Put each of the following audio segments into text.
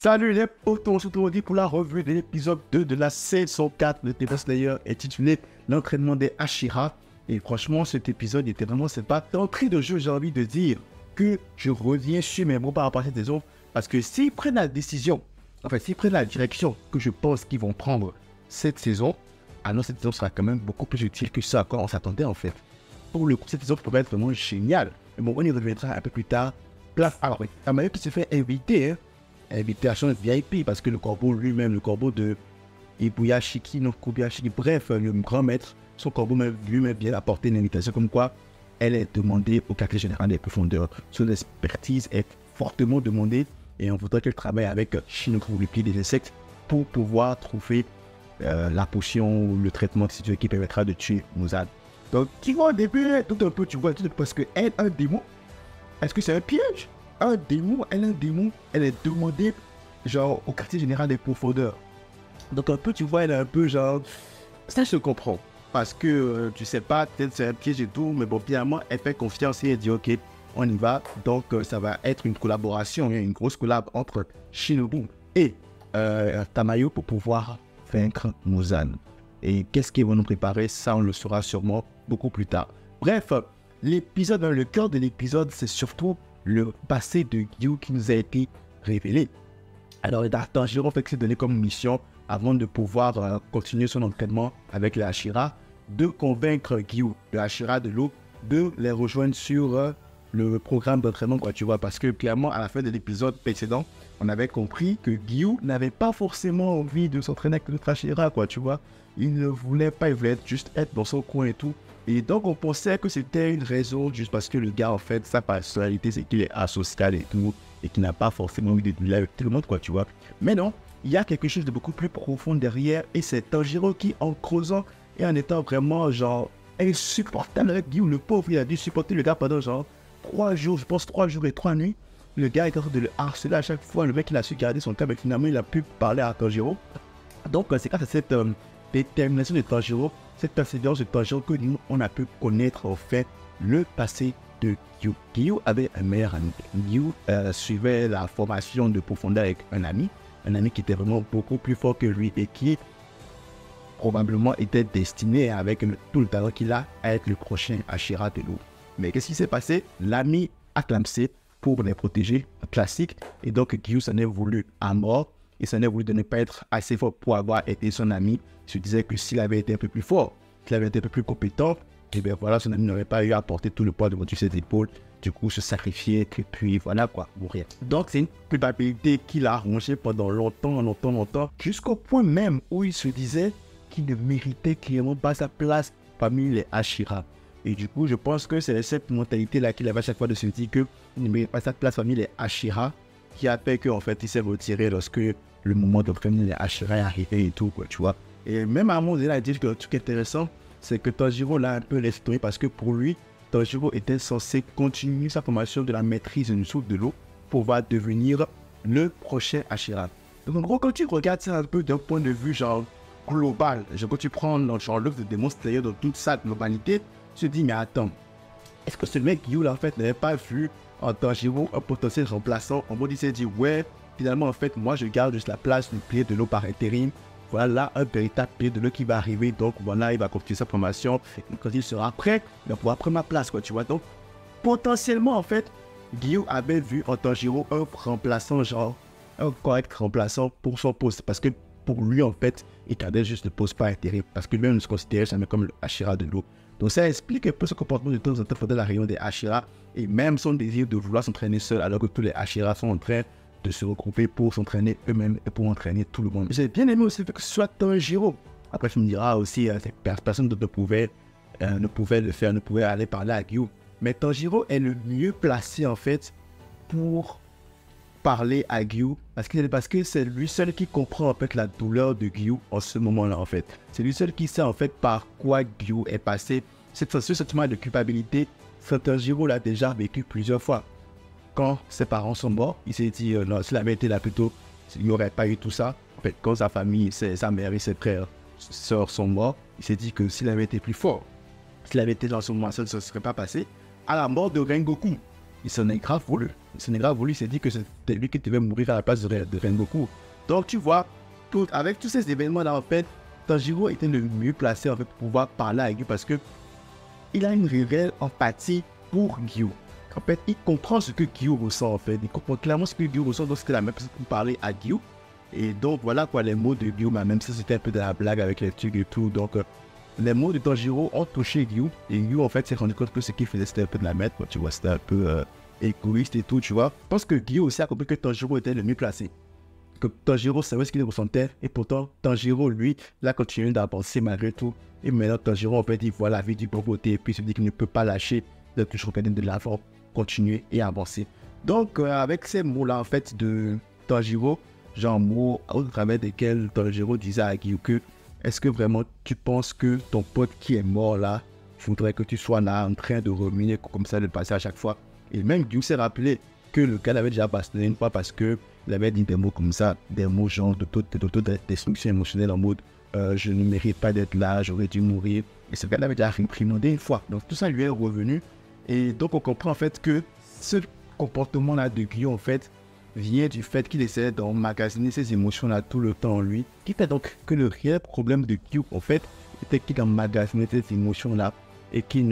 Salut les potos, on se retrouve pour la revue de l'épisode 2 de la saison 4 de Demon Slayer intitulé l'entraînement des Hashira. Et franchement, cet épisode était vraiment sympa. D'entrée de jeu, j'ai envie de dire que je reviens sur mes mots par rapport à cette saison. Parce que s'ils prennent la décision, s'ils prennent la direction que je pense qu'ils vont prendre cette saison, alors cette saison sera quand même beaucoup plus utile que ce à quoi on s'attendait en fait. Pour le coup, cette saison pourrait être vraiment géniale. Mais bon, on y reviendra un peu plus tard. Alors, Tamayo qui se fait inviter, invitation VIP parce que le corbeau lui-même, le corbeau de Ibuyashiki, non Kobayashiki, bref, le grand maître, son corbeau lui-même vient apporter une invitation comme quoi elle est demandée au quartier général des profondeurs. Son expertise est fortement demandée et on voudrait qu'elle travaille avec Shinobu, le pied des insectes, pour pouvoir trouver la potion ou le traitement qui permettra de tuer Muzan. Donc, qui va au début, tout un peu, tu vois, parce que elle, un démon, est-ce que c'est un piège? Un démon, elle est demandée, genre, au quartier général des profondeurs. Donc, un peu, tu vois, elle est un peu, genre, ça, je comprends. Parce que, tu sais pas, peut-être c'est un piège et tout, mais bon, finalement, elle fait confiance et elle dit, ok, on y va. Donc, ça va être une collaboration, une grosse collab entre Shinobu et Tamayo pour pouvoir vaincre Muzan. Et qu'est-ce qu'ils vont nous préparer? Ça, on le saura sûrement beaucoup plus tard. Bref, l'épisode, le cœur de l'épisode, c'est surtout le passé de Gyu qui nous a été révélé. Alors, Tanjiro fait que c'est donné comme mission, avant de pouvoir continuer son entraînement avec les Hashira, de convaincre Gyu, le Hashira de l'eau, de les rejoindre sur le programme d'entraînement, quoi, tu vois. Parce que clairement, à la fin de l'épisode précédent, on avait compris que Gyu n'avait pas forcément envie de s'entraîner avec notre Hashira, quoi, tu vois. Il ne voulait pas, il voulait juste être dans son coin et tout. Et donc, on pensait que c'était une raison juste parce que le gars, en fait, sa personnalité, c'est qu'il est asocial et tout, et qu'il n'a pas forcément envie de dealer avec tout le monde, quoi, tu vois. Mais non, il y a quelque chose de beaucoup plus profond derrière, et c'est Tanjiro qui, en creusant et en étant vraiment, genre, insupportable avec Gyu, le pauvre, il a dû supporter le gars pendant, genre, 3 jours, je pense 3 jours et 3 nuits. Le gars est en train de le harceler à chaque fois. Le mec, il a su garder son calme, mais finalement, il a pu parler à Tanjiro. Donc, c'est grâce à cette détermination de Tanjiro, cette persévérance de Tanjiro que nous, on a pu connaître, en fait, le passé de Gyu. Gyu avait un meilleur ami. Gyu suivait la formation de profondeur avec un ami qui était vraiment beaucoup plus fort que lui et qui probablement était destiné, avec tout le talent qu'il a, à être le prochain Hashira de l'eau. Mais qu'est-ce qui s'est passé? L'ami a clamsé pour les protéger, classique, et donc Gyu s'en est voulu à mort. Il s'en est voulu de ne pas être assez fort pour avoir été son ami. Il se disait que s'il avait été un peu plus fort, qu'il avait été un peu plus compétent, et bien voilà, son ami n'aurait pas eu à porter tout le poids de ses épaules, du coup se sacrifier, et puis voilà quoi, mourir. Donc c'est une culpabilité qu'il a rongée pendant longtemps, jusqu'au point même où il se disait qu'il ne méritait clairement pas sa place parmi les Hashira. Et du coup, je pense que c'est cette mentalité-là qu'il avait à chaque fois de se dire qu'il ne mérite pas sa place parmi les Hashira, qui a fait qu'en fait, il s'est retiré lorsque le moment d'entraîner les Hashira est arrivé et tout, quoi, tu vois. Et même à un moment donné, il a dit que le truc intéressant, c'est que Tanjiro l'a un peu laissé tomber parce que pour lui, Tanjiro était censé continuer sa formation de la maîtrise du souffle de l'eau pour pouvoir devenir le prochain Hashira. Donc en gros, quand tu regardes ça un peu d'un point de vue genre global, quand tu prends genre l'œuvre de Demon Slayer dans toute sa globalité, tu te dis, mais attends, est-ce que ce mec Gyu là en fait n'avait pas vu en Tanjiro un potentiel remplaçant? En mode il s'est dit, ouais, finalement en fait moi je garde juste la place du pilier de l'eau par intérim. Voilà un véritable pilier de l'eau qui va arriver, donc voilà, il va continuer sa formation. Et quand il sera prêt, il va pouvoir prendre ma place, quoi, tu vois. Donc potentiellement en fait, Gyu avait vu en Tanjiro un remplaçant, genre un correct remplaçant pour son poste, parce que pour lui en fait, il gardait juste le poste par intérim, parce que lui-même ne se considérait jamais comme le Hashira de l'eau. Donc ça explique un peu son comportement de temps en temps pendant la réunion des Hashira et même son désir de vouloir s'entraîner seul alors que tous les Hashira sont en train de se regrouper pour s'entraîner eux-mêmes et pour entraîner tout le monde. J'ai bien aimé aussi le fait que ce soit Tanjiro. Après tu me diras aussi, personne ne pouvait le faire, ne pouvait aller parler à Gyu. Mais Tanjiro est le mieux placé en fait pour parler à Gyu parce que c'est lui seul qui comprend en fait la douleur de Gyu en ce moment-là en fait. C'est lui seul qui sait en fait par quoi Gyu est passé. Ce sentiment de culpabilité, Tanjiro l'a déjà vécu plusieurs fois. Quand ses parents sont morts, il s'est dit non, s'il avait été là plus tôt, il n'y aurait pas eu tout ça. En fait, quand sa famille, sa mère et ses frères, sœurs sont morts, il s'est dit que s'il avait été plus fort, s'il avait été dans ce moment, ça ne se serait pas passé. À la mort de Rengoku, il s'en est grave voulu. Il s'est dit que c'était lui qui devait mourir à la place de Rengoku. Donc tu vois, avec tous ces événements-là, en fait, Tanjiro était le mieux placé en fait, pour pouvoir parler à Gyu parce que il a une réelle empathie pour Gyu. En fait, il comprend ce que Gyu ressent en fait. Il comprend clairement ce que Gyu ressent, donc c'était la même personne pour parler à Gyu. Et donc voilà quoi, les mots de Gyu, même si c'était un peu de la blague avec les trucs et tout. Donc les mots de Tanjiro ont touché Gyu. Et Gyu en fait s'est rendu compte que ce qu'il faisait c'était un peu de la merde, quoi, tu vois, c'était un peu égoïste et tout, tu vois. Je pense que Gyu aussi a compris que Tanjiro était le mieux placé. Que Tanjiro savait ce qu'il ressentait et pourtant Tanjiro lui il a continué d'avancer malgré tout et maintenant Tanjiro en fait il voit la vie du bon côté et puis il se dit qu'il ne peut pas lâcher de toujours gagner de l'avant, continuer et avancer. Donc avec ces mots là en fait de Tanjiro, genre mots au travers desquels Tanjiro disait à Gyu que est-ce que vraiment tu penses que ton pote qui est mort là voudrait que tu sois là en train de ruminer comme ça de le passer à chaque fois. Et même Gyu s'est rappelé que le gars l'avait déjà bastonné une fois parce que il avait dit des mots comme ça, des mots genre d'autodestruction émotionnelle en mode je ne mérite pas d'être là, j'aurais dû mourir. Et ce gars l'avait déjà réprimandé une fois. Donc tout ça lui est revenu. Et donc on comprend en fait que ce comportement-là de Gyu en fait vient du fait qu'il essaie d'emmagasiner ses émotions-là tout le temps en lui. Qui fait donc que le réel problème de Gyu en fait était qu'il emmagasinait ses émotions-là et qu'il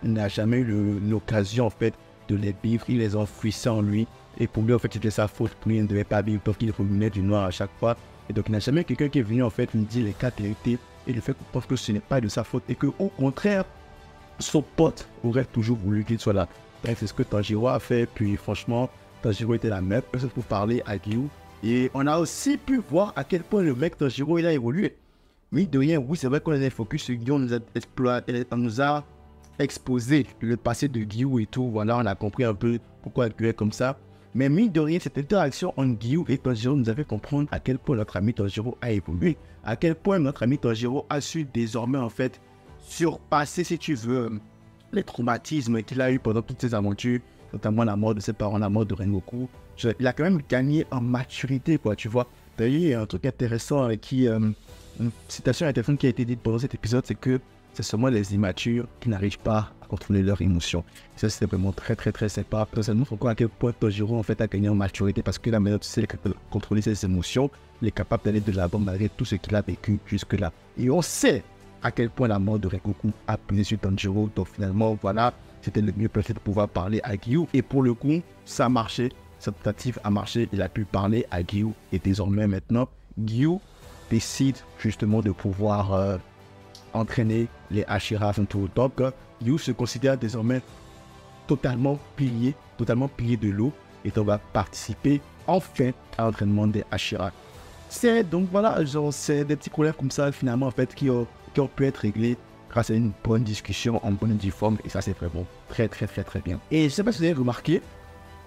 n'a jamais eu l'occasion en fait de les vivre, il les enfouissait en lui. Et pour lui, en fait, c'était sa faute. Pour lui, il ne devait pas vivre parce qu'il remuait du noir à chaque fois. Et donc, il n'y a jamais quelqu'un qui est venu, en fait, lui dire les quatre vérités et le fait qu'on pense que ce n'est pas de sa faute et qu'au contraire, son pote aurait toujours voulu qu'il soit là. Bref, c'est ce que Tanjiro a fait. Puis, franchement, Tanjiro était la meilleure personne pour parler à Gyu. Et on a aussi pu voir à quel point le mec Tanjiro, il a évolué. Oui, de rien, oui, c'est vrai qu'on a des focus sur Gyu, on nous a exposé le passé de Gyu et tout. Voilà, on a compris un peu pourquoi Gyu est comme ça. Mais mine de rien, cette interaction entre Gyu et Tanjiro nous a fait comprendre à quel point notre ami Tanjiro a évolué. À quel point notre ami Tanjiro a su désormais en fait surpasser, si tu veux, les traumatismes qu'il a eu pendant toutes ses aventures, notamment la mort de ses parents, la mort de Rengoku. Il a quand même gagné en maturité, quoi, tu vois. D'ailleurs, il y a un truc intéressant avec une citation intéressante qui a été dite pendant cet épisode, c'est que c'est seulement les immatures qui n'arrivent pas à contrôler leurs émotions. Et ça, c'était vraiment très, très, très sympa. Ça nous montre encore à quel point Tanjiro, en fait, a gagné en maturité parce que la manière, tu sais, contrôler ses émotions, il est capable d'aller de l'avant malgré tout ce qu'il a vécu jusque-là. Et on sait à quel point la mort de Rengoku a pesé sur Tanjiro. Donc, finalement, voilà, c'était le mieux placé de pouvoir parler à Gyu. Et pour le coup, ça a marché. Cette tentative a marché. Il a pu parler à Gyu. Et désormais, maintenant, Gyu décide justement de pouvoir entraîner les Hashira en tout. Donc, Gyu se considère désormais totalement pilier de l'eau et on va participer enfin à l'entraînement des Hashira. C'est donc voilà, genre c'est des petits problèmes comme ça finalement en fait qui ont pu être réglés grâce à une bonne discussion en bonne et due forme et ça c'est vraiment très très très très bien. Et je sais pas si vous avez remarqué,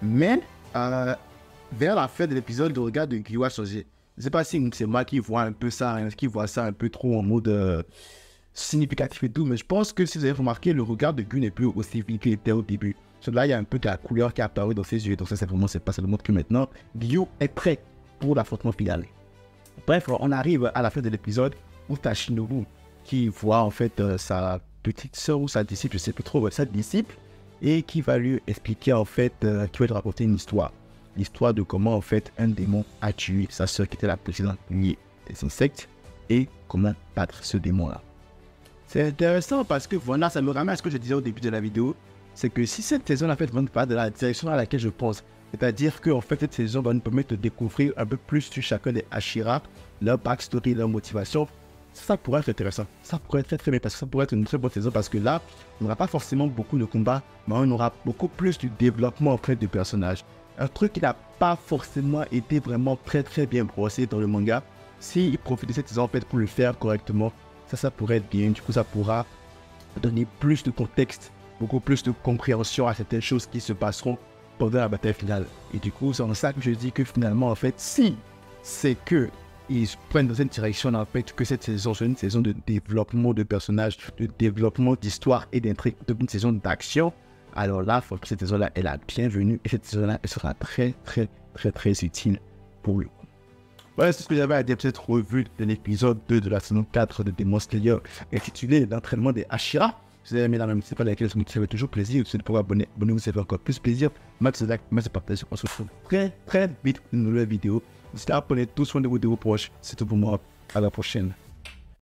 mais vers la fin de l'épisode, le regard de Gyu a changé. Je sais pas si c'est moi qui vois un peu ça, qui voit ça un peu trop en mode significatif et tout, mais je pense que si vous avez remarqué, le regard de Gyu n'est plus aussi vif qu'il était au début. Là, il y a un peu de la couleur qui est apparue dans ses yeux, donc ça c'est vraiment, c'est pas ça le montre que maintenant, Gyu est prêt pour l'affrontement final. Bref, on arrive à la fin de l'épisode où t'as Shinobu qui voit en fait sa petite soeur ou sa disciple, je sais plus trop, sa disciple, et qui va lui expliquer en fait, qui va lui raconter une histoire. L'histoire de comment en fait un démon a tué sa soeur qui était la présidente des insectes et comment battre ce démon-là. C'est intéressant parce que voilà, ça me ramène à ce que je disais au début de la vidéo. C'est que si cette saison en fait va nous parler de la direction à laquelle je pense, c'est-à-dire que en fait cette saison va nous permettre de découvrir un peu plus sur chacun des Hashira, leur backstory, leur motivation, ça pourrait être intéressant. Ça pourrait être très très bien parce que ça pourrait être une très bonne saison parce que là, on n'aura pas forcément beaucoup de combats, mais on aura beaucoup plus du développement en fait de personnages. Un truc qui n'a pas forcément été vraiment très très bien brossé dans le manga, s'il profite de cette saison en fait pour le faire correctement, ça pourrait être bien. Du coup, ça pourra donner plus de contexte, beaucoup plus de compréhension à certaines choses qui se passeront pendant la bataille finale. Et du coup, c'est en ça que je dis que finalement, en fait, si c'est que ils prennent dans cette direction, en fait, que cette saison soit une saison de développement de personnages, de développement d'histoire et d'intrigue, une saison d'action, alors là, il faut que cette saison-là est la bienvenue et cette saison-là, elle sera très, très, très, très utile pour lui. Voilà, c'est ce que j'avais à dire, cette revue de l'épisode 2 de la saison 4 de Demon Slayer, intitulé l'entraînement des Hashira. Si vous avez aimé la même, c'est pas laquelle ça me fait toujours plaisir. Si vous pouvez abonner-vous, ça fait encore plus plaisir. Merci like, merci partager. On se retrouve très vite pour une nouvelle vidéo. D'ici là, prenez tous soin de vos proches. C'est tout pour moi. À la prochaine.